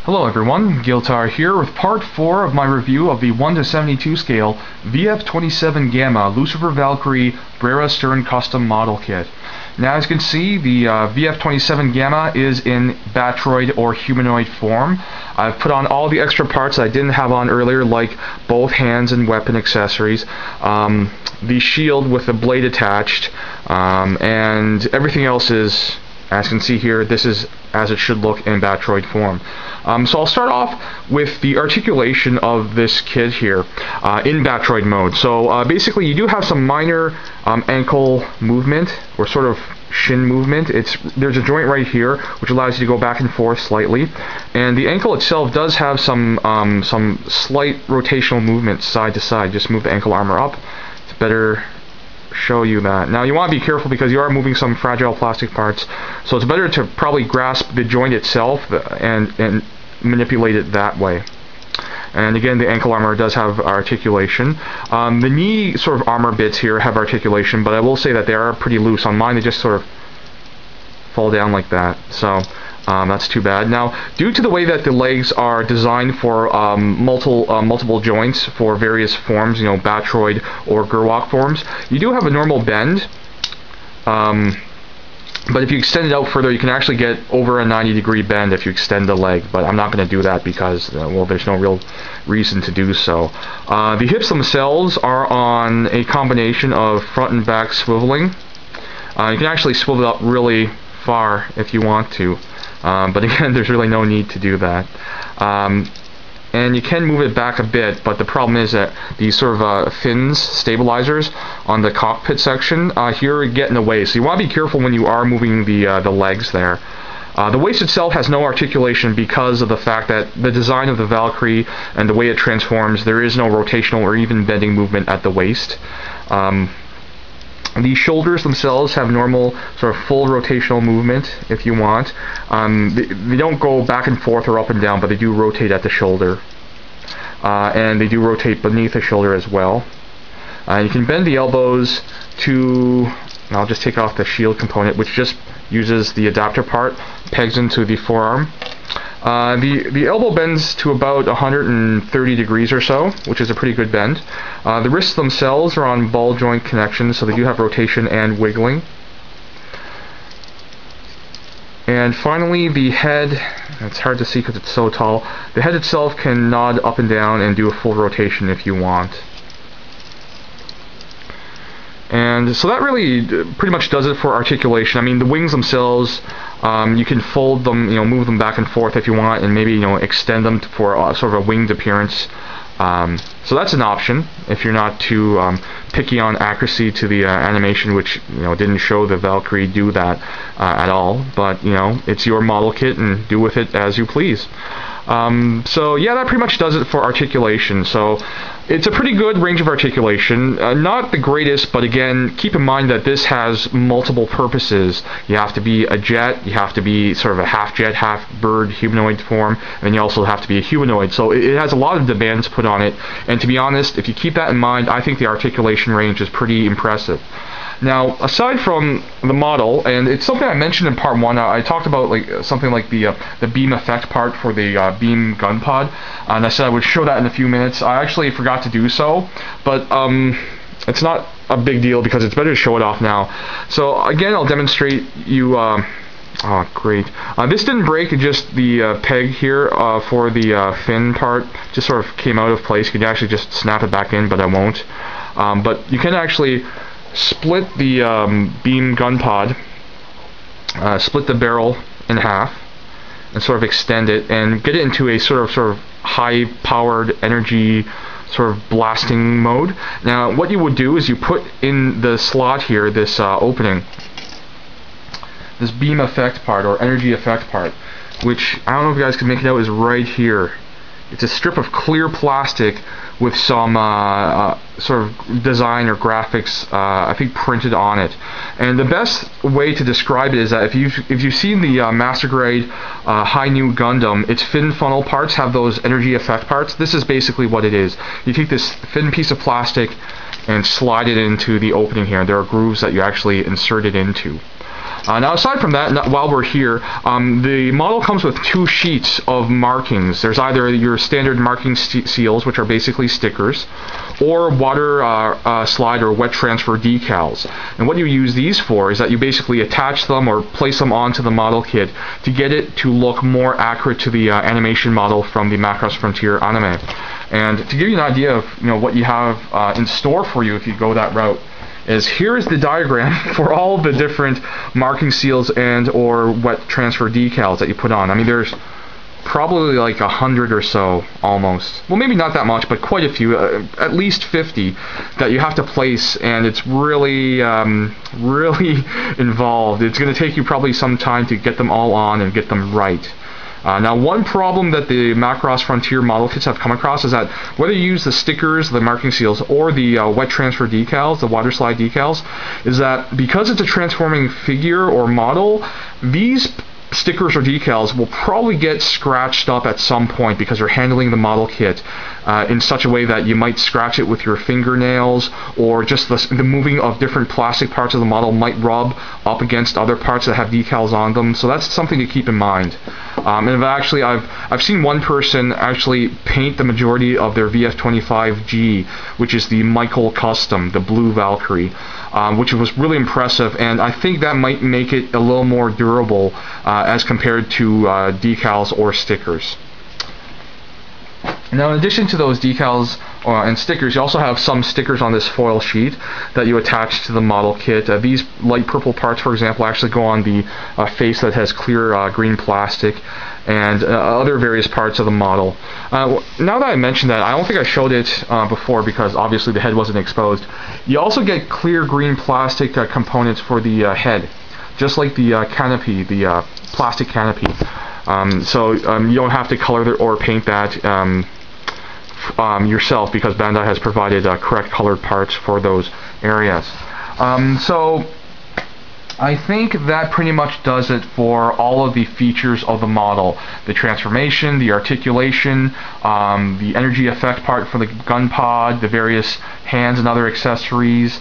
Hello everyone, Giltar here with part 4 of my review of the 1:72 scale VF-27γ Lucifer Valkyrie Brera Sterne custom model kit. Now as you can see, the VF-27γ is in Battroid or humanoid form. I've put on all the extra parts I didn't have on earlier, like both hands and weapon accessories, the shield with the blade attached, and everything else is, as you can see here, this is as it should look in Battroid form. So I'll start off with the articulation of this kit here in Battroid mode. So basically you do have some minor ankle movement, or sort of shin movement. There's a joint right here which allows you to go back and forth slightly, and the ankle itself does have some slight rotational movement side to side. Just move the ankle armor up to better show you that. Now you want to be careful because you are moving some fragile plastic parts, so it's better to probably grasp the joint itself and manipulate it that way. And again, the ankle armor does have articulation. The knee sort of armor bits here have articulation, but I will say that they are pretty loose. On mine they just sort of fall down like that, so that's too bad. Now, due to the way that the legs are designed for multiple joints for various forms, you know, Battroid or Gerwalk forms, you do have a normal bend, but if you extend it out further, you can actually get over a 90-degree bend if you extend the leg, but I'm not going to do that because, well, there's no real reason to do so. The hips themselves are on a combination of front and back swiveling. You can actually swivel up really far if you want to, but again, there's really no need to do that. And you can move it back a bit, but the problem is that these sort of fins, stabilizers on the cockpit section here get in the way, so you want to be careful when you are moving the legs there. The waist itself has no articulation because of the fact that the design of the Valkyrie and the way it transforms, there is no rotational or even bending movement at the waist. The shoulders themselves have normal sort of full rotational movement if you want. They don't go back and forth or up and down, but they do rotate at the shoulder. And they do rotate beneath the shoulder as well. You can bend the elbows to, I'll just take off the shield component, which just uses the adapter part, pegs into the forearm. The elbow bends to about 130 degrees or so, which is a pretty good bend. The wrists themselves are on ball joint connections, so they do have rotation and wiggling. And finally, the head, it's hard to see because it's so tall, the head itself can nod up and down and do a full rotation if you want. And so that really pretty much does it for articulation. I mean, the wings themselves, you can fold them, you know, move them back and forth if you want, and maybe, you know, extend them for sort of a winged appearance. So that's an option if you're not too picky on accuracy to the animation, which, you know, didn't show the Valkyrie do that at all. But, you know, it's your model kit and do with it as you please. So yeah, that pretty much does it for articulation. So it's a pretty good range of articulation. Not the greatest, but again, keep in mind that this has multiple purposes. You have to be a jet, you have to be sort of a half jet, half bird humanoid form, and you also have to be a humanoid. So it has a lot of demands put on it, and to be honest, if you keep that in mind, I think the articulation range is pretty impressive. Now, aside from the model, and it's something I mentioned in part 1, I talked about like something like the beam effect part for the beam gun pod, and I said I would show that in a few minutes. I actually forgot to do so, but it's not a big deal because it's better to show it off now. So again, I'll demonstrate you. Oh, great. This didn't break, just the peg here for the fin part just sort of came out of place. You can actually just snap it back in, but I won't. But you can actually split the beam gun pod, split the barrel in half, and sort of extend it and get it into a sort of high-powered energy sort of blasting mode. Now, what you would do is you put in the slot here this opening, this beam effect part or energy effect part, which I don't know if you guys can make it out, is right here. It's a strip of clear plastic with some sort of design or graphics, I think, printed on it. And the best way to describe it is that if you've seen the Master Grade High New Gundam, its fin funnel parts have those energy effect parts. This is basically what it is. You take this thin piece of plastic and slide it into the opening here. There are grooves that you actually insert it into. Now aside from that, while we're here, the model comes with 2 sheets of markings. There's either your standard marking seals, which are basically stickers, or water slide or wet transfer decals. And what you use these for is that you basically attach them or place them onto the model kit to get it to look more accurate to the animation model from the Macross Frontier anime. And to give you an idea of what you have in store for you if you go that route, is here is the diagram for all the different marking seals and or wet transfer decals that you put on. I mean, there's probably like 100 or so, almost. Well, maybe not that much, but quite a few, at least 50 that you have to place, and it's really, really involved. It's going to take you probably some time to get them all on and get them right. Now, one problem that the Macross Frontier model kits have come across is that whether you use the stickers, the marking seals, or the wet transfer decals, the water slide decals, is that because it's a transforming figure or model, these stickers or decals will probably get scratched up at some point because you're handling the model kit in such a way that you might scratch it with your fingernails, or just the moving of different plastic parts of the model might rub up against other parts that have decals on them. So that's something to keep in mind. And actually, I've seen one person actually paint the majority of their VF-27γ, which is the Michael custom, the blue Valkyrie, which was really impressive, and I think that might make it a little more durable as compared to decals or stickers. Now, in addition to those decals and stickers, you also have some stickers on this foil sheet that you attach to the model kit. These light purple parts, for example, actually go on the face that has clear green plastic, and other various parts of the model. Now that I mentioned that, I don't think I showed it before because obviously the head wasn't exposed. You also get clear green plastic components for the head, just like the canopy, the plastic canopy. So you don't have to color or paint that yourself because Bandai has provided correct colored parts for those areas. So I think that pretty much does it for all of the features of the model. The transformation, the articulation, the energy effect part for the gun pod, the various hands and other accessories,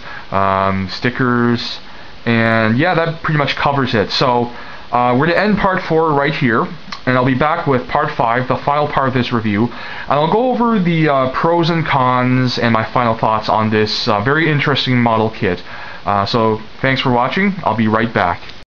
stickers, and yeah, that pretty much covers it. So we're going to end part 4 right here, and I'll be back with part 5, the final part of this review, and I'll go over the pros and cons and my final thoughts on this very interesting model kit. So thanks for watching. I'll be right back.